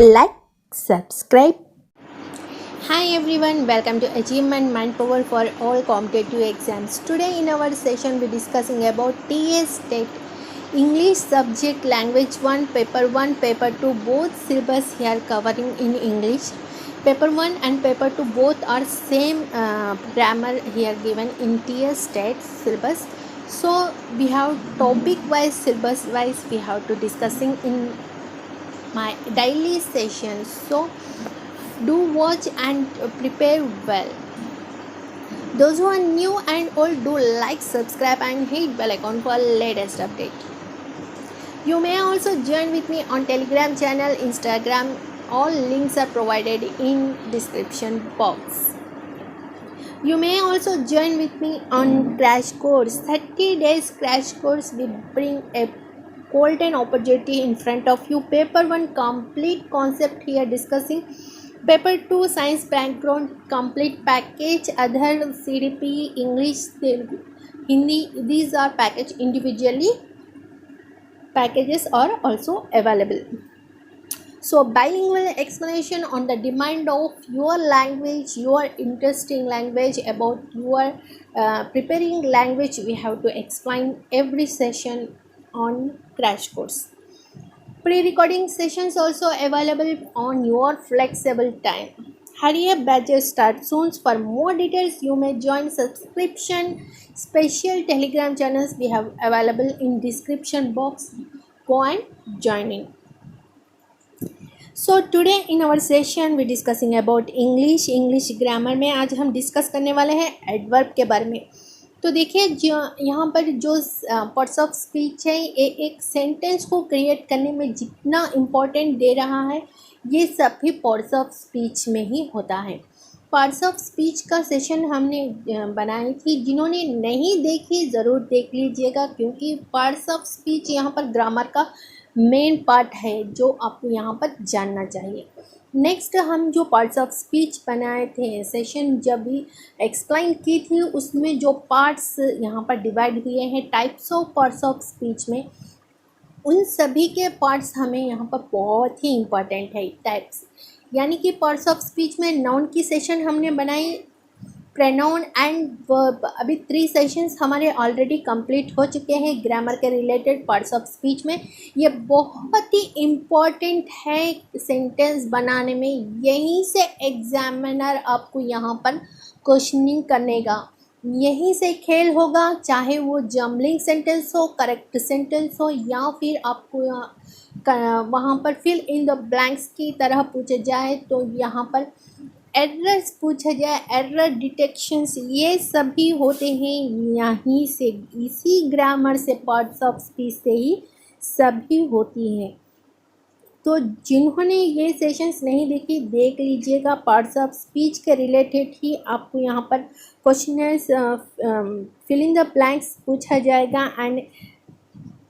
like, subscribe. Hi everyone, welcome to Achievement Manpower for all competitive exams. Today in our session we discussing about TS State English subject language 1 paper 1 paper 2 both syllabus here covering in English. Paper 1 and paper 2 both are same grammar here given in TS State syllabus. So we have topic wise syllabus wise we have to discussing in my daily sessions. So do watch and prepare well. Those who are new and old, do like, subscribe and hit bell icon for latest update. You may also join with me on Telegram channel, Instagram. All links are provided in description box. You may also join with me on crash course. 30 days crash course will bring a golden opportunity in front of you. Paper 1 complete concept here discussing. Paper 2 science background complete package, other CDP, English, Telugu, Hindi, these are packaged individually. Packages are also available. So bilingual explanation on the demand of your language, your interesting language, about your preparing language, we have to explain every session on crash course. Pre-recording sessions also available on your flexible time. Hurry up, batches start soon. For more details, you may join subscription special Telegram channels we have available in description box. Go and join in. So today in our session we discussing about English grammar में आज हम discuss करने वाले हैं adverb के बारे में. तो देखिए जो यहाँ पर जो पार्ट्स ऑफ स्पीच है ये एक सेंटेंस को क्रिएट करने में जितना इम्पोर्टेंट दे रहा है ये सभी पार्ट्स ऑफ स्पीच में ही होता है. पार्ट्स ऑफ स्पीच का सेशन हमने बनाई थी, जिन्होंने नहीं देखी ज़रूर देख लीजिएगा क्योंकि पार्ट्स ऑफ स्पीच यहाँ पर ग्रामर का मेन पार्ट है जो आपको यहाँ पर जानना चाहिए. नेक्स्ट हम जो पार्ट्स ऑफ स्पीच बनाए थे सेशन जब भी एक्सप्लेन की थी उसमें जो पार्ट्स यहाँ पर डिवाइड हुए हैं types of parts of speech में, उन सभी के पार्ट्स हमें यहाँ पर बहुत ही इम्पोर्टेंट है. टाइप्स यानी कि पार्ट्स ऑफ स्पीच में नाउन की सेशन हमने बनाई, प्रोनाउन एंड वर्ब. अभी 3 सेशंस हमारे ऑलरेडी कंप्लीट हो चुके हैं ग्रामर के रिलेटेड पार्ट्स ऑफ स्पीच में. ये बहुत ही इम्पॉर्टेंट है सेंटेंस बनाने में. यहीं से एग्जामिनर आपको यहाँ पर क्वेश्चनिंग करेगा, यहीं से खेल होगा, चाहे वो जम्बलिंग सेंटेंस हो, करेक्ट सेंटेंस हो या फिर आपको वहाँ पर फिल इन द ब्लैंक्स की तरह पूछे जाए तो यहाँ पर एरर्स पूछा जाए, एरर डिटेक्शंस, ये सभी होते हैं यहीं से, इसी ग्रामर से पार्ट्स ऑफ स्पीच से ही सभी होती हैं. तो जिन्होंने ये सेशंस नहीं देखी देख लीजिएगा. पार्ट्स ऑफ स्पीच के रिलेटेड ही आपको यहाँ पर questioners fill in the blanks पूछा जाएगा एंड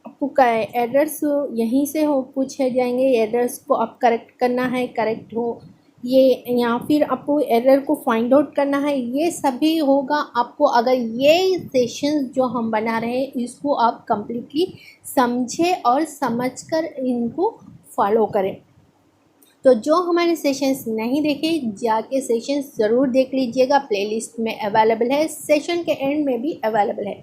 आपको एरर्स यहीं से हो पूछे जाएंगे. एरर्स को आप करेक्ट करना है, करेक्ट हो ये या फिर आपको एरर को फाइंड आउट करना है, ये सभी होगा आपको अगर ये सेशंस जो हम बना रहे हैं इसको आप कम्प्लीटली समझे और समझकर इनको फॉलो करें. तो जो हमारे सेशंस नहीं देखे जाके सेशंस ज़रूर देख लीजिएगा, प्लेलिस्ट में अवेलेबल है, सेशन के एंड में भी अवेलेबल है.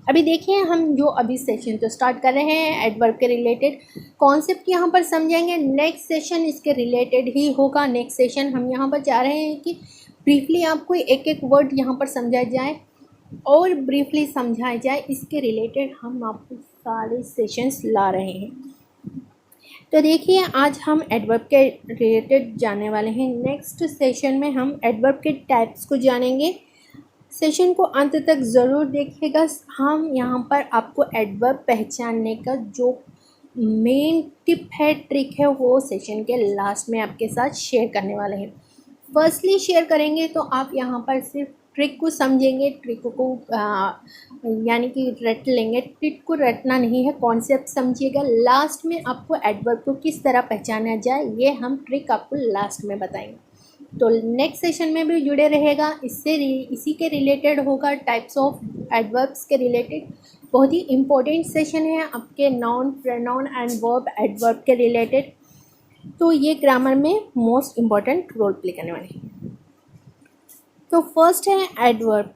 अभी देखिए हम जो अभी सेशन तो स्टार्ट कर रहे हैं एडवर्ब के रिलेटेड कॉन्सेप्ट यहाँ पर समझेंगे. नेक्स्ट सेशन इसके रिलेटेड ही होगा. नेक्स्ट सेशन हम यहाँ पर चाह रहे हैं कि ब्रीफली आपको एक एक वर्ड यहाँ पर समझाया जाए और ब्रीफली समझाया जाए, इसके रिलेटेड हम आपको सारे सेशंस ला रहे हैं. तो देखिए आज हम एडवर्ब के रिलेटेड जानने वाले हैं. नेक्स्ट सेशन में हम एडवर्ब के टाइप्स को जानेंगे. सेशन को अंत तक ज़रूर देखिएगा. हम यहाँ पर आपको एडवर्ब पहचानने का जो मेन टिप है, ट्रिक है, वो सेशन के लास्ट में आपके साथ शेयर करने वाले हैं. फर्स्टली शेयर करेंगे तो आप यहाँ पर सिर्फ ट्रिक को समझेंगे, ट्रिक को यानी कि रट लेंगे. ट्रिक को रटना नहीं है, कॉन्सेप्ट समझिएगा. लास्ट में आपको एडवर्ब को किस तरह पहचाना जाए ये हम ट्रिक आपको लास्ट में बताएंगे. तो नेक्स्ट सेशन में भी जुड़े रहेगा. इसी के रिलेटेड होगा टाइप्स ऑफ एडवर्ब्स के रिलेटेड. बहुत ही इम्पोर्टेंट सेशन है आपके noun, pronoun and verb adverb के रिलेटेड. तो ये ग्रामर में मोस्ट इम्पॉर्टेंट रोल प्ले करने वाले हैं। तो फर्स्ट है एडवर्ब।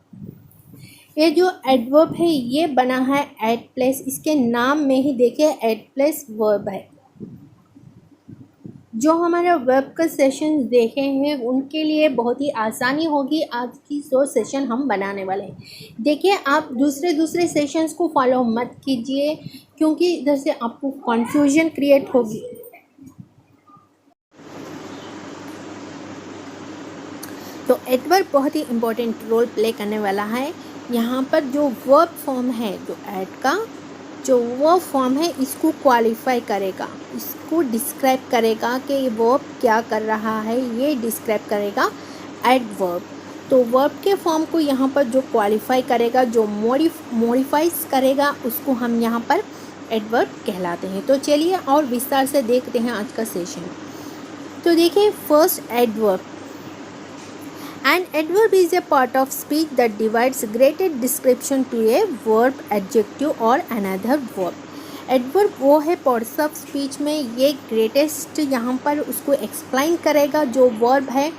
ये जो एडवर्ब है ये बना है एट प्लस, इसके नाम में ही देखिए एट प्लस वर्ब है। जो हमारा वर्ब का सेशन देखे हैं उनके लिए बहुत ही आसानी होगी आज की जो सेशन हम बनाने वाले हैं। देखिए आप दूसरे सेशंस को फॉलो मत कीजिए क्योंकि इधर से आपको कन्फ्यूजन क्रिएट होगी। तो एडवर्ब बहुत ही इम्पोर्टेंट रोल प्ले करने वाला है। यहाँ पर जो वर्ब फॉर्म है, जो एड का जो वर्ब फॉर्म है, इसको क्वालिफाई करेगा, इसको डिस्क्राइब करेगा कि ये वर्ब क्या कर रहा है, ये डिस्क्राइब करेगा एडवर्ब। तो वर्ब के फॉर्म को यहाँ पर जो क्वालिफाई करेगा, जो मॉडिफाइज करेगा, उसको हम यहाँ पर एडवर्ब कहलाते हैं। तो चलिए और विस्तार से देखते हैं आज का सेशन। तो देखिए first adverb. An adverb is a part of speech that divides greater description to a verb, adjective और another verb. Adverb वो है parts of speech में ये greatest यहाँ पर उसको explain करेगा, जो verb है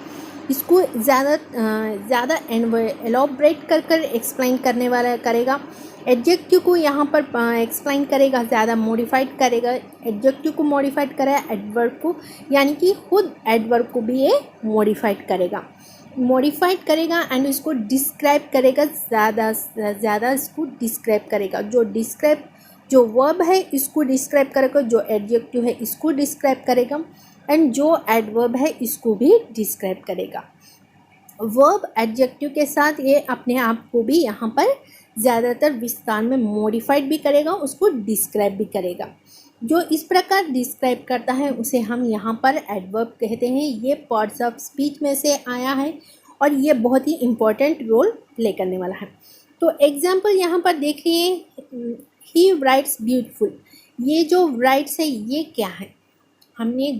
इसको ज़्यादा elaborate कर explain करने वाला करेगा। एडजेक्टिव को यहाँ पर एक्सप्लेन करेगा, ज़्यादा मॉडिफाइड करेगा। एडजेक्टिव को मॉडिफाइड करेगा एडवर्ब को, यानी कि खुद एडवर्ब को भी ये मॉडिफाइड करेगा एंड इसको डिस्क्राइब करेगा, ज़्यादा इसको डिस्क्राइब करेगा। जो वर्ब है इसको डिस्क्राइब करेगा, जो एडजेक्टिव है इसको डिस्क्राइब करेगा एंड जो एडवर्ब है इसको भी डिस्क्राइब करेगा। वर्ब एडजेक्टिव के साथ ये अपने आप को भी यहाँ पर ज़्यादातर विस्तार में मॉडिफाइड भी करेगा, उसको डिस्क्राइब भी करेगा। जो इस प्रकार डिस्क्राइब करता है उसे हम यहाँ पर एडवर्ब कहते हैं। ये पार्ट्स ऑफ स्पीच में से आया है और ये बहुत ही इम्पोर्टेंट रोल प्ले करने वाला है। तो एग्जाम्पल यहाँ पर देखिए, ही राइट्स ब्यूटीफुल। ये जो राइट्स है ये क्या है, हमने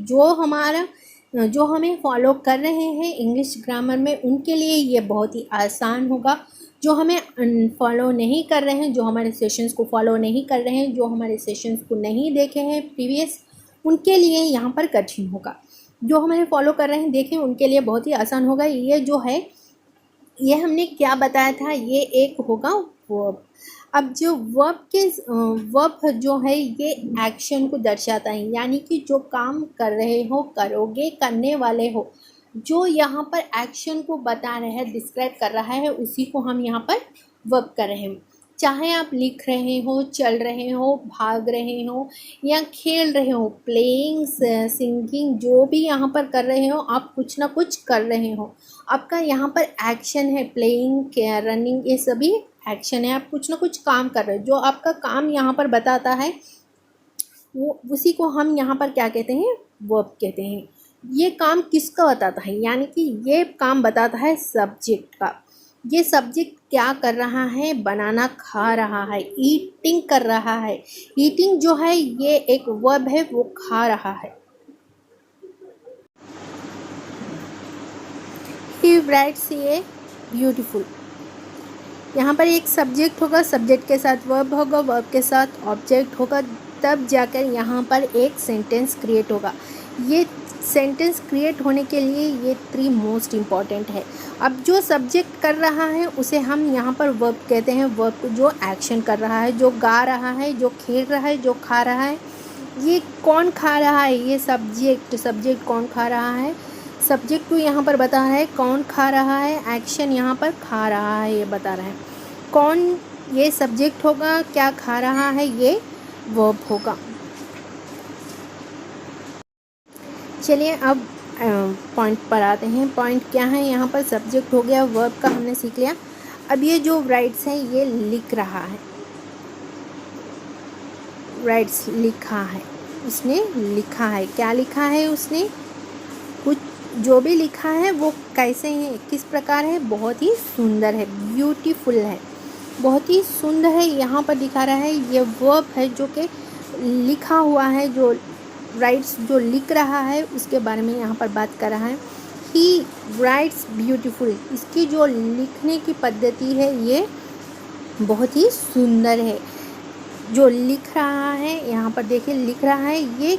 जो हमें फॉलो कर रहे हैं इंग्लिश ग्रामर में उनके लिए ये बहुत ही आसान होगा। जो हमें फॉलो नहीं कर रहे हैं, जो हमारे सेशंस को फॉलो नहीं कर रहे हैं, जो हमारे सेशंस को नहीं देखे हैं प्रीवियस, उनके लिए यहाँ पर कठिन होगा। जो हमें फॉलो कर रहे हैं देखें उनके लिए बहुत ही आसान होगा। ये जो है ये हमने क्या बताया था, ये एक होगा वर्ब। अब जो वर्ब जो है ये एक्शन को दर्शाता है, यानी कि जो काम कर रहे हो, करोगे, करने वाले हो, जो यहाँ पर एक्शन को बता रहा है, डिस्क्राइब कर रहा है, उसी को हम यहाँ पर वर्ब कर रहे हैं। चाहे आप लिख रहे हो, चल रहे हो, भाग रहे हो या खेल रहे हो, प्लेइंग, सिंगिंग, जो भी यहाँ पर कर रहे हो, आप कुछ ना कुछ कर रहे हो। आपका यहाँ पर एक्शन है, प्लेइंग, रनिंग, ये सभी एक्शन है। आप कुछ ना कुछ काम कर रहे हो, जो आपका काम यहाँ पर बताता है वो उसी को हम यहाँ पर क्या कहते हैं, वर्ब कहते हैं। ये काम किसका बताता है, यानी कि ये काम बताता है सब्जेक्ट का। ये सब्जेक्ट क्या कर रहा है, बनाना, खा रहा है, ईटिंग कर रहा है। ईटिंग जो है ये एक वर्ब है, वो खा रहा है। ही राइट्स ये ब्यूटीफुल। यहाँ पर एक सब्जेक्ट होगा, सब्जेक्ट के साथ वर्ब होगा, वर्ब के साथ ऑब्जेक्ट होगा, तब जाकर यहाँ पर एक सेंटेंस क्रिएट होगा। ये सेंटेंस क्रिएट होने के लिए ये 3 मोस्ट इम्पॉर्टेंट है। अब जो सब्जेक्ट कर रहा है उसे हम यहाँ पर वर्ब कहते हैं। वर्ब जो एक्शन कर रहा है, जो गा रहा है, जो खेल रहा है, जो खा रहा है। ये कौन खा रहा है, ये सब्जेक्ट कौन खा रहा है, सब्जेक्ट को यहाँ पर बता रहा है कौन खा रहा है, एक्शन यहाँ पर खा रहा है ये बता रहा है। कौन ये सब्जेक्ट होगा, क्या खा रहा है ये वर्ब होगा। चलिए अब पॉइंट पर आते हैं। पॉइंट क्या है, यहाँ पर सब्जेक्ट हो गया, वर्ब का हमने सीख लिया। अब ये जो राइट्स है ये लिख रहा है, राइट्स लिखा है, उसने लिखा है। क्या लिखा है उसने, कुछ जो भी लिखा है वो कैसे है, किस प्रकार है, बहुत ही सुंदर है, ब्यूटीफुल है, बहुत ही सुंदर है। यहाँ पर दिखा रहा है ये वर्ब है जो कि लिखा हुआ है, जो राइट्स जो लिख रहा है उसके बारे में यहाँ पर बात कर रहा है। ही राइट्स ब्यूटीफुल, इसकी जो लिखने की पद्धति है ये बहुत ही सुंदर है। जो लिख रहा है यहाँ पर देखिए, लिख रहा है, ये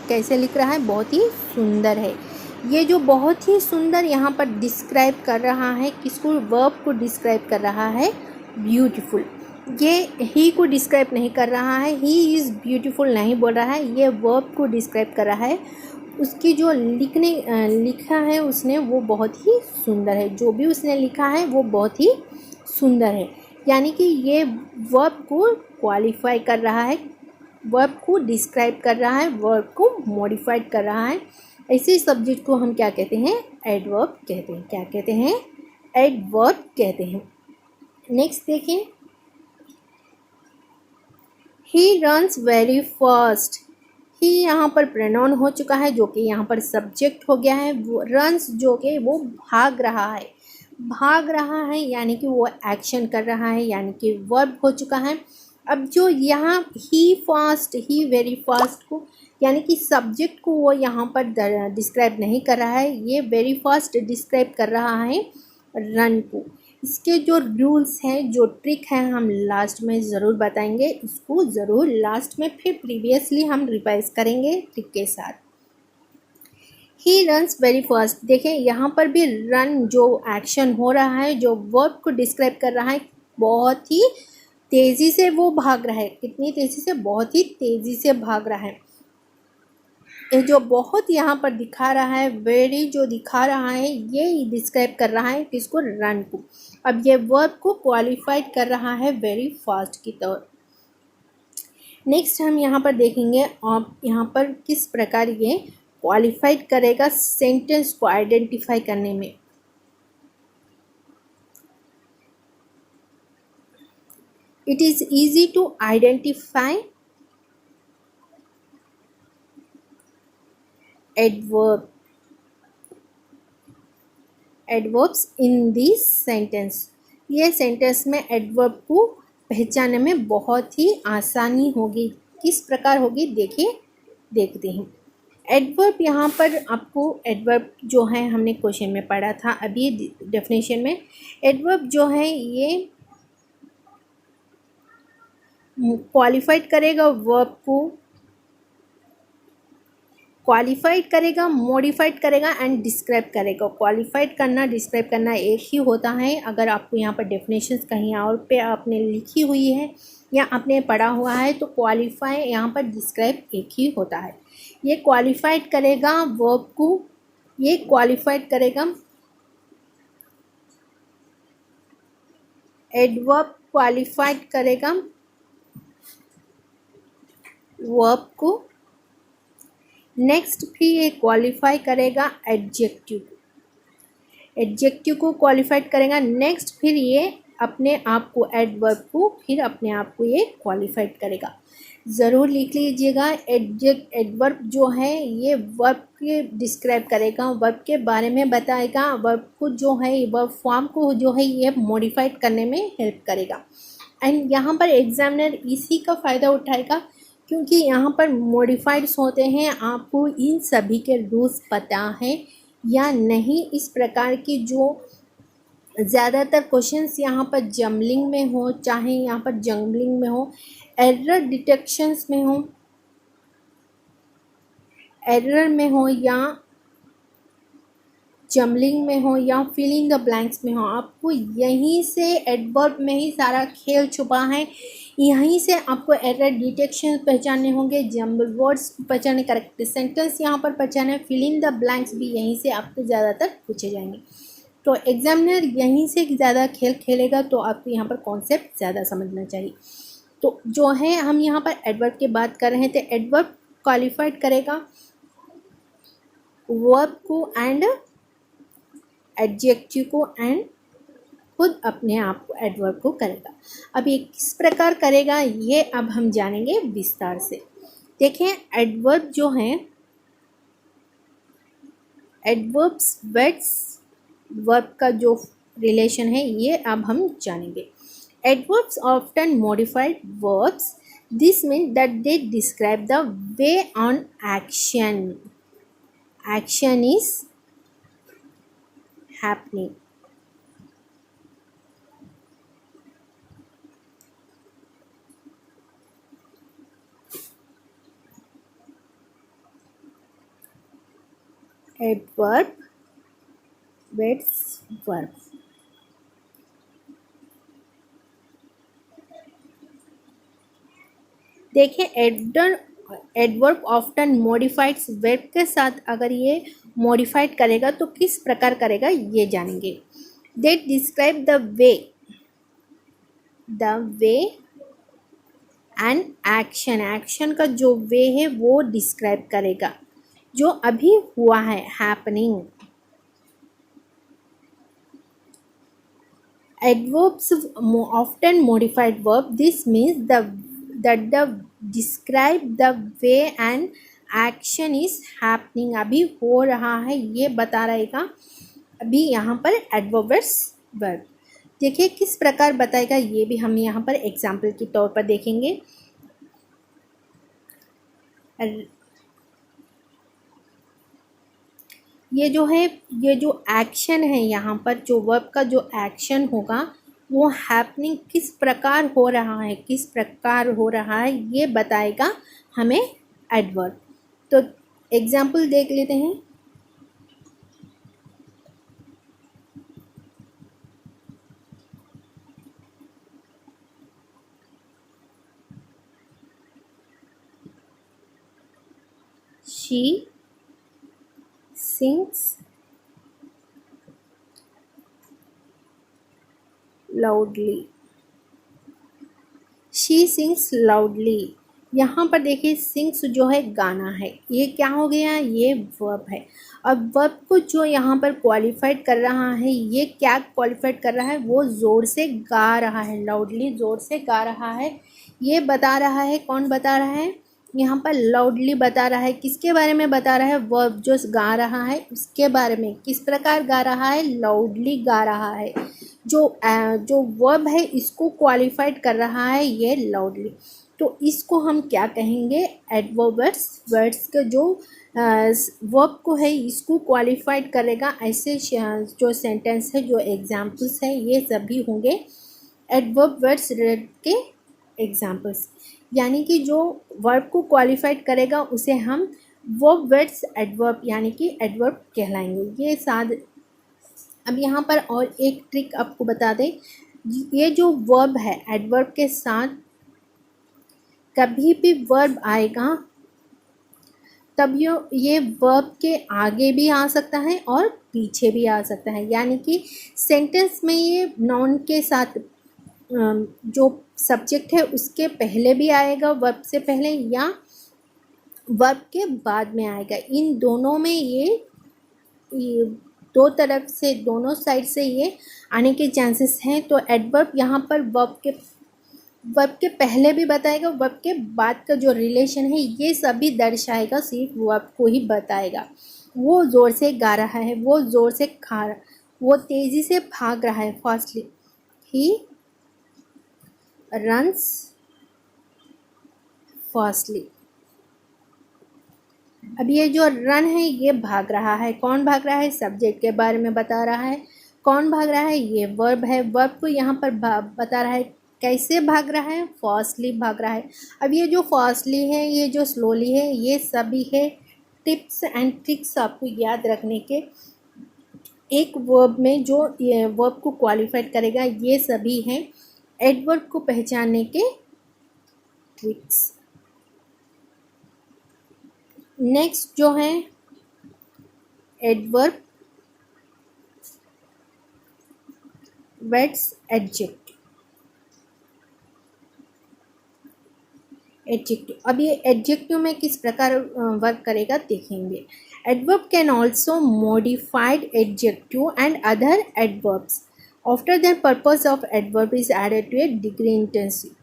कैसे लिख रहा है, बहुत ही सुंदर है। ये जो बहुत ही सुंदर यहाँ पर डिस्क्राइब कर रहा है, किसको, वर्ब को डिस्क्राइब कर रहा है, ब्यूटीफुल। ये ही को डिस्क्राइब नहीं कर रहा है, ही इज़ ब्यूटीफुल नहीं बोल रहा है, ये वर्ब को डिस्क्राइब कर रहा है। उसकी जो लिखा है उसने वो बहुत ही सुंदर है, जो भी उसने लिखा है वो बहुत ही सुंदर है। यानी कि ये वर्ब को क्वालिफाई कर रहा है, वर्ब को डिस्क्राइब कर रहा है, वर्ब को मॉडिफाइड कर रहा है। ऐसे सब्जेक्ट को हम क्या कहते हैं, एडवर्ब कहते हैं। क्या कहते हैं, एडवर्ब कहते हैं। नेक्स्ट देखिए, ही रन्स वेरी फास्ट। ही यहाँ पर प्रोनाउन हो चुका है, जो कि यहाँ पर सब्जेक्ट हो गया है। वो रन्स जो कि वो भाग रहा है, भाग रहा है यानी कि वो एक्शन कर रहा है, यानी कि वर्ब हो चुका है। अब जो यहाँ ही फास्ट, ही वेरी फास्ट को यानी कि सब्जेक्ट को वो यहाँ पर डिस्क्राइब नहीं कर रहा है, ये वेरी फास्ट डिस्क्राइब कर रहा है रन को। इसके जो रूल्स हैं, जो ट्रिक है, हम लास्ट में ज़रूर बताएंगे। इसको ज़रूर लास्ट में फिर प्रीवियसली हम रिवाइज करेंगे ट्रिक के साथ। ही रन्स वेरी फास्ट, देखें यहाँ पर भी रन जो एक्शन हो रहा है, जो वर्ब को डिस्क्राइब कर रहा है, बहुत ही तेज़ी से वो भाग रहा है। कितनी तेज़ी से, बहुत ही तेज़ी से भाग रहा है। ये जो बहुत यहाँ पर दिखा रहा है, वेरी जो दिखा रहा है, ये डिस्क्राइब कर रहा है किसको, रन को। अब ये वर्ब को क्वालिफाइड कर रहा है वेरी फास्ट की तरह। नेक्स्ट हम यहाँ पर देखेंगे आप यहाँ पर किस प्रकार ये क्वालिफाइड करेगा सेंटेंस को आइडेंटिफाई करने में। It is easy to identify adverbs in this sentence. ये सेंटेंस में एडवर्ब को पहचानने में बहुत ही आसानी होगी। किस प्रकार होगी, देखते हैं। एडवर्ब यहाँ पर आपको, एडवर्ब जो है हमने क्वेश्चन में पढ़ा था अभी डेफिनेशन में। एडवर्ब जो है ये क्वालिफाइड करेगा वर्ब को, क्वालिफाइड करेगा, मॉडिफाइड करेगा एंड डिस्क्राइब करेगा। क्वालिफाइड करना, डिस्क्राइब करना एक ही होता है। अगर आपको यहाँ पर डेफिनेशंस कहीं और पे आपने लिखी हुई है या आपने पढ़ा हुआ है तो क्वालिफाई यहाँ पर डिस्क्राइब एक ही होता है। ये क्वालिफाइड करेगा वर्ब को, ये क्वालिफाइड करेगा, एडवर्ब क्वालिफाइड करेगा वर्ब को। नेक्स्ट फिर ये क्वालिफाई करेगा एडजेक्टिव, एडजेक्टिव को क्वालिफाइड करेगा। नेक्स्ट फिर ये अपने आप को, एडवर्ब को फिर अपने आप को ये क्वालिफाइड करेगा। ज़रूर लिख लीजिएगा, एडवर्ब जो है ये वर्ब के डिस्क्राइब करेगा, वर्ब के बारे में बताएगा, वर्ब को जो है, वर्ब फॉर्म को जो है ये मॉडिफाइड करने में हेल्प करेगा। एंड यहाँ पर एग्जामिनर इसी का फ़ायदा उठाएगा, क्योंकि यहाँ पर मॉडिफाइड्स होते हैं। आपको इन सभी के रूल्स पता है या नहीं, इस प्रकार की जो ज़्यादातर क्वेश्चंस यहाँ पर जम्बलिंग में हो, चाहे यहाँ पर जंगलिंग में हो, एरर डिटेक्शंस में हो, एरर में हो या जम्बलिंग में हो या फिल इन द ब्लैंक्स में हो, आपको यहीं से एडवर्ब में ही सारा खेल छुपा है। यहीं से आपको एरर डिटेक्शन पहचानने होंगे, जम्बल वर्ड्स पहचाने, करेक्ट सेंटेंस यहाँ पर पहचाने, फिल इन द ब्लैंक्स भी यहीं से आपको ज़्यादातर पूछे जाएंगे। तो एग्जामिनर यहीं से ज़्यादा खेल खेलेगा, तो आपको यहाँ पर कॉन्सेप्ट ज़्यादा समझना चाहिए। तो जो है हम यहाँ पर एडवर्ब की बात कर रहे थे, एडवर्ब क्वालिफाइड करेगा वर्ब को एंड एडजेक्टिव को एंड खुद अपने आप को, एडवर्ब को करेगा। अब ये किस प्रकार करेगा ये अब हम जानेंगे विस्तार से। देखें, एडवर्ब जो है, एडवर्ब्स वर्ड्स वर्ब का जो रिलेशन है ये अब हम जानेंगे। Adverbs often modified verbs, this mean that they describe the way on action is happening. Adverb waits verb. देखिए एडवर्ब ऑफ्टन मॉडिफाइड्स वर्ब के साथ अगर ये मॉडिफाइड करेगा तो किस प्रकार करेगा ये जानेंगे। दे describe the way and action का जो वे है वो डिस्क्राइब करेगा, जो अभी हुआ है, happening. Adverbs often modified verb. This means that the describe the way an action is happening. अभी हो रहा है ये बता रहेगा, अभी यहाँ पर adverbs verb। देखिए किस प्रकार बताएगा ये भी हम यहाँ पर एग्जाम्पल के तौर पर देखेंगे। ये जो एक्शन है यहाँ पर, जो वर्ब का जो एक्शन होगा वो हैपनिंग किस प्रकार हो रहा है ये बताएगा हमें एडवर्ब। तो एग्जाम्पल देख लेते हैं। She sings loudly। she sings loudly। यहाँ पर देखिए sings जो है गाना है, ये क्या हो गया, ये वर्ब है। अब वर्ब को जो यहाँ पर क्वालिफाइड कर रहा है, ये क्या क्वालिफाइड कर रहा है, वो ज़ोर से गा रहा है, लाउडली ज़ोर से गा रहा है। ये बता रहा है, कौन बता रहा है, यहाँ पर लाउडली बता रहा है। किसके बारे में बता रहा है, वर्ब जो गा रहा है उसके बारे में। किस प्रकार गा रहा है, लाउडली गा रहा है। जो वर्ब है इसको क्वालिफाइड कर रहा है ये लाउडली। तो इसको हम क्या कहेंगे, एडवर्ब्स वर्ड्स का जो वर्ब को है इसको क्वालिफाइड करेगा। ऐसे जो सेंटेंस है, जो एग्जाम्पल्स है, ये सभी होंगे एडवर्ब वर्ड्स के एग्जाम्पल्स। यानी कि जो वर्ब को क्वालिफाइड करेगा उसे हम वर्ब वर्ड्स एडवर्ब यानी कि एडवर्ब कहलाएंगे। ये अब यहाँ पर और एक ट्रिक आपको बता दें, ये जो वर्ब है एडवर्ब के साथ कभी भी वर्ब आएगा तब ये वर्ब के आगे भी आ सकता है और पीछे भी आ सकता है। यानी कि सेंटेंस में ये नाउन के साथ जो सब्जेक्ट है उसके पहले भी आएगा, वर्ब से पहले, या वर्ब के बाद में आएगा। इन दोनों में ये दो तरफ से, दोनों साइड से ये आने के चांसेस हैं। तो एडवर्ब यहाँ पर वर्ब के पहले भी बताएगा, वर्ब के बाद का जो रिलेशन है ये सभी दर्शाएगा, सिर्फ वर्ब को ही बताएगा। वो ज़ोर से गा रहा है, वो ज़ोर से खा रहा, वो तेज़ी से भाग रहा है, फास्टली। He runs fastly. अब ये जो रन है ये भाग रहा है, कौन भाग रहा है, सब्जेक्ट के बारे में बता रहा है। कौन भाग रहा है, ये वर्ब है। वर्ब को यहाँ पर बता रहा है कैसे भाग रहा है, फास्टली भाग रहा है। अब ये जो फास्टली है, ये जो स्लोली है, ये सभी है टिप्स एंड ट्रिक्स आपको याद रखने के। एक वर्ब में जो वर्ब को क्वालिफाइड करेगा, ये सभी हैं एडवर्ब को पहचानने के ट्रिक्स। नेक्स्ट जो है एडवर्ब वर्ड्स एडजेक्टिव। अब ये एडजेक्टिव में किस प्रकार वर्क करेगा देखेंगे। Adverb can also modified adjective and other adverbs after the purpose of adverb is added to a degree intensity.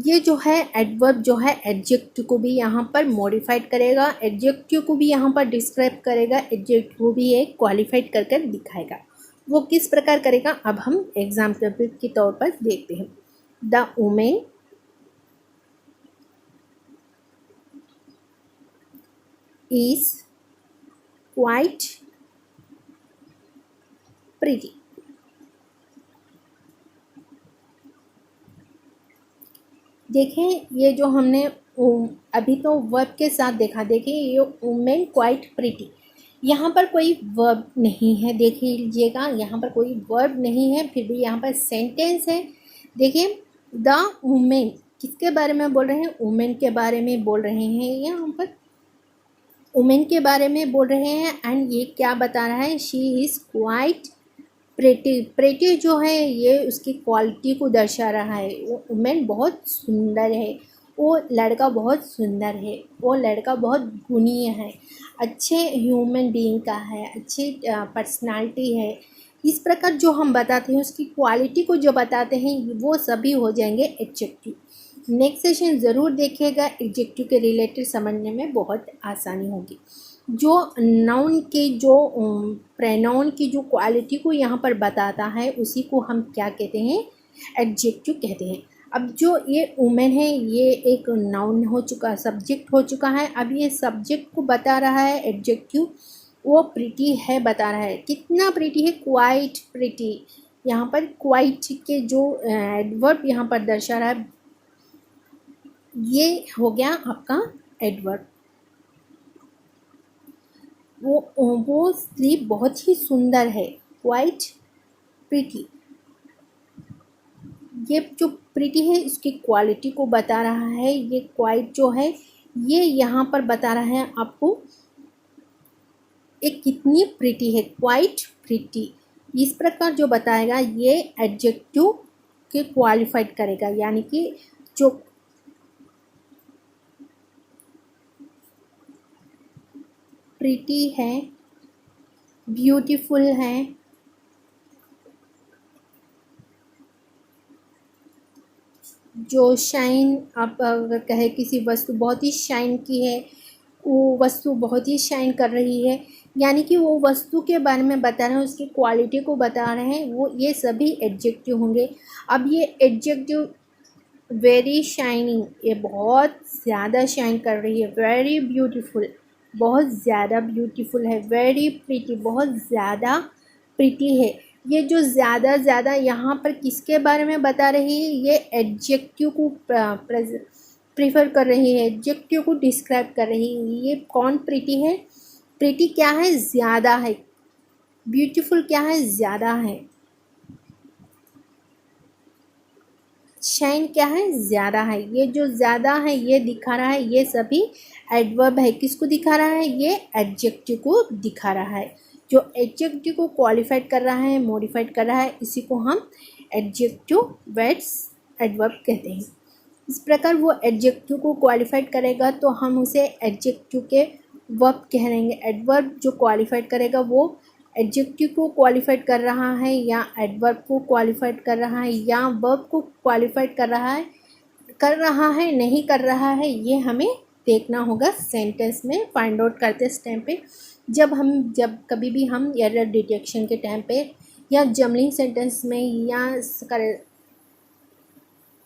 ये जो है एडवर्ब जो है एडजेक्टिव को भी यहाँ पर मॉडिफाइड करेगा, एडजेक्टिव को भी यहाँ पर डिस्क्राइब करेगा, एडजेक्टिव को भी एक क्वालिफाइड कर दिखाएगा। वो किस प्रकार करेगा अब हम एग्जाम्पल के तौर पर देखते हैं। The women is quite pretty. देखें ये जो हमने अभी तो वर्ब के साथ देखा। देखिए ये वुमेन क्वाइट प्रिटी, यहाँ पर कोई वर्ब नहीं है, देख लीजिएगा यहाँ पर कोई वर्ब नहीं है, फिर भी यहाँ पर सेंटेंस है। देखिए द वुमेन किसके बारे में बोल रहे हैं, वुमेन के बारे में बोल रहे हैं, यहाँ पर वुमेन के बारे में बोल रहे हैं। एंड ये क्या बता रहा है, she is quite pretty. Pretty जो है ये उसकी क्वालिटी को दर्शा रहा है। वो वुमेन बहुत सुंदर है, वो लड़का बहुत सुंदर है, वो लड़का बहुत गुणीय है, अच्छे ह्यूमन बीइंग का है, अच्छी पर्सनालिटी है। इस प्रकार जो हम बताते हैं उसकी क्वालिटी को जो बताते हैं वो सभी हो जाएंगे एडजेक्टिव। नेक्स्ट सेशन ज़रूर देखिएगा, एडजेक्टिव के रिलेटेड समझने में बहुत आसानी होगी। जो नाउन के जो प्रोनाउन की जो क्वालिटी को यहाँ पर बताता है उसी को हम क्या कहते हैं, एडजेक्टिव कहते हैं। अब जो ये वुमेन है ये एक नाउन हो चुका, सब्जेक्ट हो चुका है। अब ये सब्जेक्ट को बता रहा है एडजेक्टिव, वो प्रिटी है बता रहा है। कितना प्रिटी है, क्वाइट प्रिटी। यहाँ पर क्वाइट के जो एडवर्ब यहाँ पर दर्शा रहा है ये हो गया आपका एडवर्ब। वो स्त्री बहुत ही सुंदर है, क्वाइट प्रिटी। ये जो प्रिटी है इसकी क्वालिटी को बता रहा है। ये क्वाइट जो है ये यहाँ पर बता रहा है आपको एक कितनी प्रिटी है, क्वाइट प्रिटी। इस प्रकार जो बताएगा ये एडजेक्टिव के क्वालिफाइड करेगा, यानी कि जो प्रिटी है, ब्यूटीफुल है, जो शाइन, आप अगर कहे किसी वस्तु बहुत ही शाइन की है, वो वस्तु बहुत ही शाइन कर रही है, यानी कि वो वस्तु के बारे में बता रहे हैं, उसकी क्वालिटी को बता रहे हैं, वो ये सभी एडजेक्टिव होंगे। अब ये एडजेक्टिव वेरी शाइनिंग, ये बहुत ज़्यादा शाइन कर रही है। वेरी ब्यूटीफुल, बहुत ज़्यादा ब्यूटीफुल है। वेरी प्रिटी, बहुत ज़्यादा प्रिटी है। ये जो ज़्यादा यहाँ पर किसके बारे में बता रही है, ये एडजेक्टिव को प्रीफर कर रही है, एडजेक्टिव को डिस्क्राइब कर रही है। ये कौन प्रिटी है, प्रिटी क्या है, ज़्यादा है। ब्यूटीफुल क्या है, ज़्यादा है। शाइन क्या है, ज़्यादा है। ये जो ज़्यादा है ये दिखा रहा है, ये सभी एडवर्ब है। किसको दिखा रहा है, ये एडजेक्टिव को दिखा रहा है। जो एडजेक्टिव को क्वालिफाइड कर रहा है, मॉडिफाइड कर रहा है, इसी को हम एडजेक्टिव वर्ड्स एडवर्ब कहते हैं। इस प्रकार वो एडजेक्टिव को क्वालिफाइड करेगा तो हम उसे एडजेक्टिव के वर्ब कह देंगे। एडवर्ब जो क्वालिफाइड करेगा वो एडजेक्टिव को क्वालिफाइड कर रहा है या एडवर्ब को क्वालिफाइड कर रहा है या वर्ब को क्वालिफाइड कर रहा है नहीं कर रहा है, ये हमें देखना होगा सेंटेंस में फाइंड आउट करते इस टाइम पे। जब कभी भी हम एरर डिटेक्शन के टाइम पे या जमलिंग सेंटेंस में या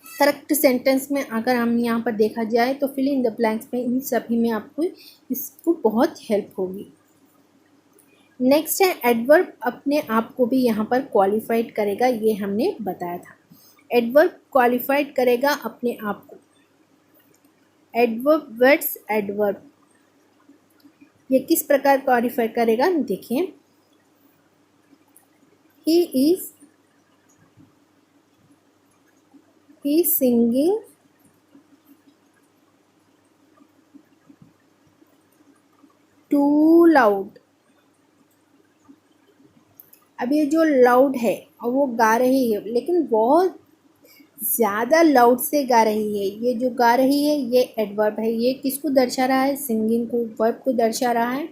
करेक्ट सेंटेंस में अगर हम यहाँ पर देखा जाए तो फिल इन द ब्लैंक्स में इन सभी में आपको इसको बहुत हेल्प होगी। नेक्स्ट है एडवर्ब अपने आप को भी यहाँ पर क्वालिफाइड करेगा, ये हमने बताया था। एडवर्ब क्वालिफाइड करेगा अपने आप को। एडवर्ब वर्ड्स एडवर्ब ये किस प्रकार क्वालिफाई करेगा, देखिए। He is singing too loud. अब ये जो लाउड है और वो गा रही है लेकिन बहुत ज़्यादा लाउड से गा रही है। ये जो गा रही है ये एडवर्ब है। ये किसको दर्शा रहा है, सिंगिंग को, वर्ब को दर्शा रहा है।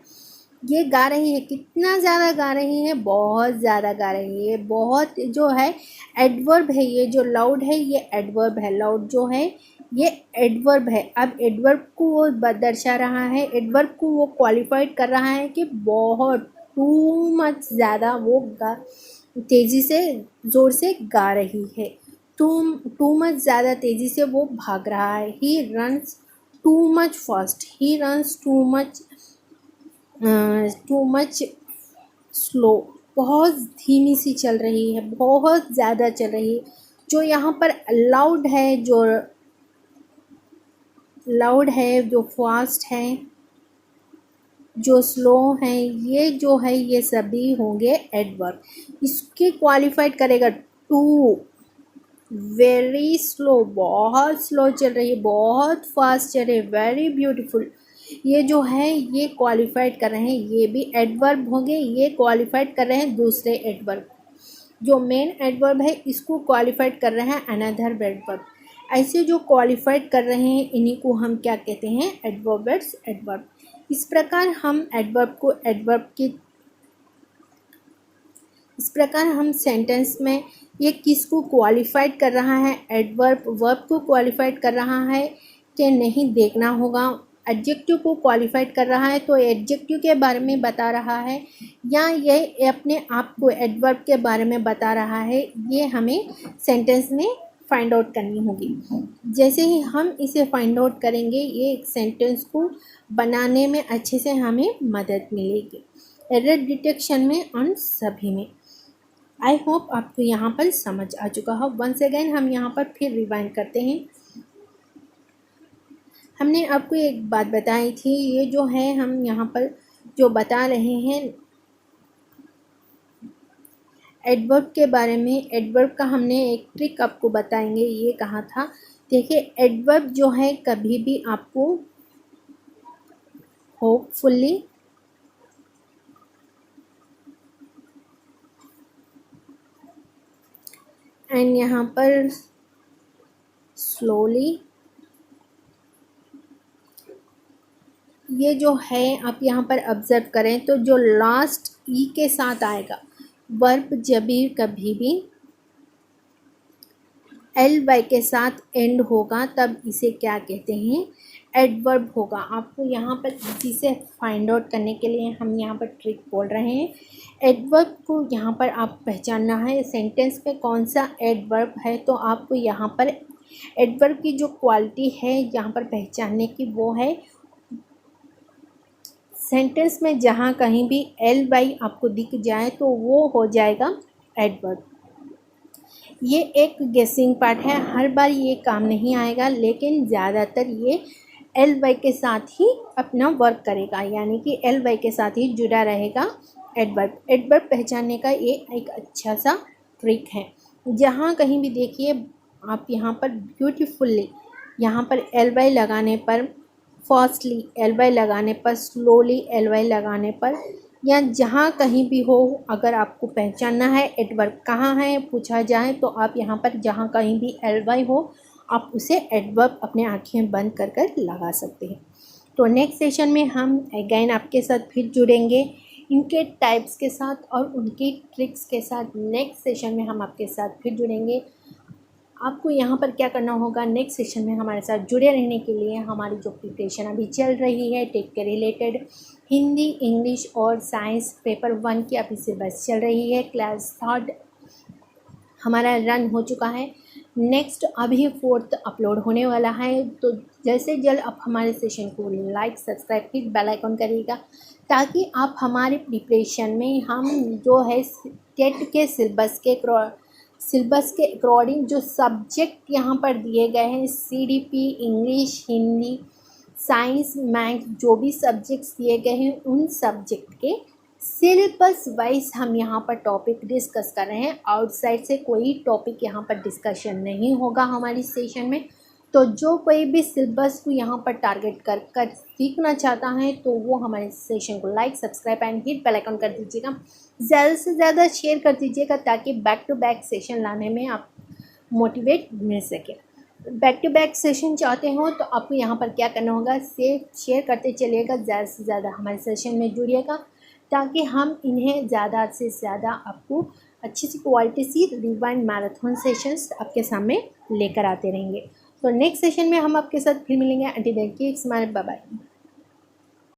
ये गा रही है, कितना ज़्यादा गा रही है, बहुत ज़्यादा गा रही है। बहुत जो है एडवर्ब है। ये जो लाउड है ये एडवर्ब है। लाउड जो है ये एडवर्ब है। अब एडवर्ब को वो दर्शा रहा है, एडवर्ब को वो क्वालिफाइड कर रहा है कि बहुत टू मच ज़्यादा वो तेज़ी से ज़ोर से गा रही है। टू मच ज़्यादा तेज़ी से वो भाग रहा है। He runs too much fast, he runs too much slow, बहुत धीमी सी चल रही है, बहुत ज़्यादा चल रही है। जो यहाँ पर लाउड है, जो लाउड है, जो फास्ट है, जो स्लो है, ये जो है ये सभी होंगे एडवर्ब। इसके क्वालिफाइड करेगा टू, वेरी स्लो, बहुत स्लो चल रही है, बहुत फास्ट चल रही है, वेरी ब्यूटीफुल, ये जो है ये क्वालिफाइड कर रहे हैं, ये भी एडवर्ब होंगे। ये क्वालिफाइड कर रहे हैं दूसरे एडवर्ब। जो मेन एडवर्ब है इसको क्वालिफाइड कर रहे हैं अनदर एडवर्ब। ऐसे जो क्वालिफाइड कर रहे हैं इन्हीं को हम क्या कहते हैं, एडवर्ब्स एडवर्ब। इस प्रकार हम एडवर्ब को इस प्रकार हम सेंटेंस में ये किसको क्वालिफाइड कर रहा है, एडवर्ब वर्ब को क्वालिफाइड कर रहा है कि नहीं देखना होगा। एडजेक्टिव को क्वालिफाइड कर रहा है तो एडजेक्टिव के बारे में बता रहा है या ये अपने आप को एडवर्ब के बारे में बता रहा है, ये हमें सेंटेंस में फाइंड आउट करनी होगी। जैसे ही हम इसे फाइंड आउट करेंगे ये एक सेंटेंस को बनाने में अच्छे से हमें मदद मिलेगी, एरर डिटेक्शन में और सभी में। आई होप आपको यहाँ पर समझ आ चुका हो। वंस अगेन हम यहाँ पर फिर रिवाइंड करते हैं। हमने आपको एक बात बताई थी, ये जो है हम यहाँ पर जो बता रहे हैं एडवर्ब के बारे में, एडवर्ब का हमने एक ट्रिक आपको बताएंगे, ये कहा था। देखिए एडवर्ब जो है कभी भी आपको होपफुली, एंड यहाँ पर स्लोली, ये जो है आप यहाँ पर ऑब्जर्व करें तो जो लास्ट ई के साथ आएगा वर्ब जब भी कभी भी एल वाई के साथ एंड होगा तब इसे क्या कहते हैं, एडवर्ब होगा। आपको यहाँ पर इसी से फाइंड आउट करने के लिए हम यहाँ पर ट्रिक बोल रहे हैं। एडवर्ब को यहाँ पर आप पहचानना है, सेंटेंस में कौन सा एडवर्ब है, तो आपको यहाँ पर एडवर्ब की जो क्वालिटी है यहाँ पर पहचानने की वो है सेंटेंस में जहाँ कहीं भी एल वाई आपको दिख जाए तो वो हो जाएगा एडवर्ब। ये एक गेसिंग पार्ट है, हर बार ये काम नहीं आएगा, लेकिन ज़्यादातर ये एल वाई के साथ ही अपना वर्क करेगा, यानी कि एल वाई के साथ ही जुड़ा रहेगा एडवर्ब। एडवर्ब पहचानने का ये एक अच्छा सा ट्रिक है। जहाँ कहीं भी देखिए आप यहाँ पर ब्यूटीफुल्ली, यहाँ पर एल वाई लगाने पर, फास्टली एल वाई लगाने पर, स्लोली एल वाई लगाने पर, या जहाँ कहीं भी हो अगर आपको पहचानना है एडवर्ब कहाँ है पूछा जाए तो आप यहाँ पर जहाँ कहीं भी एल वाई हो आप उसे एडवर्ब अपने आँखें बंद कर कर लगा सकते हैं। तो नेक्स्ट सेशन में हम अगेन आपके साथ फिर जुड़ेंगे इनके टाइप्स के साथ और उनकी ट्रिक्स के साथ। नेक्स्ट सेशन में हम आपके साथ फिर जुड़ेंगे। आपको यहाँ पर क्या करना होगा, नेक्स्ट सेशन में हमारे साथ जुड़े रहने के लिए हमारी जो प्रिपरेशन अभी चल रही है टेट के रिलेटेड हिंदी, इंग्लिश और साइंस पेपर 1 की अभी सिलेबस चल रही है। क्लास 3 हमारा रन हो चुका है, नेक्स्ट अभी 4th अपलोड होने वाला है। तो जैसे जल्द आप हमारे सेशन को लाइक, सब्सक्राइब फिर बेल आइकन करिएगा ताकि आप हमारे प्रिपरेशन में हम जो है टेट के सिलेबस के अकॉर्डिंग जो सब्जेक्ट यहाँ पर दिए गए हैं CDP, English, Hindi, science, math, जो भी सब्जेक्ट्स दिए गए हैं उन सब्जेक्ट के सिलेबस वाइज हम यहाँ पर टॉपिक डिस्कस कर रहे हैं। आउटसाइड से कोई टॉपिक यहाँ पर डिस्कशन नहीं होगा हमारी सेशन में। तो जो कोई भी सिलेबस को यहाँ पर टारगेट कर कर सीखना चाहता है तो वो हमारे सेशन को like, subscribe and hit bell icon कर दीजिएगा, ज़्यादा से ज़्यादा शेयर कर दीजिएगा ताकि बैक टू बैक सेशन लाने में आप मोटिवेट मिल सके। बैक टू बैक सेशन चाहते हो तो आपको यहाँ पर क्या करना होगा, शेयर करते चलिएगा, ज़्यादा से ज़्यादा हमारे सेशन में जुड़िएगा ताकि हम इन्हें ज़्यादा से ज़्यादा आपको अच्छी सी क्वालिटी सी रिवाइंड मैराथन सेशंस आपके सामने लेकर आते रहेंगे। तो नेक्स्ट सेशन में हम आपके साथ फिर मिलेंगे। Until then keep smiling, bye bye.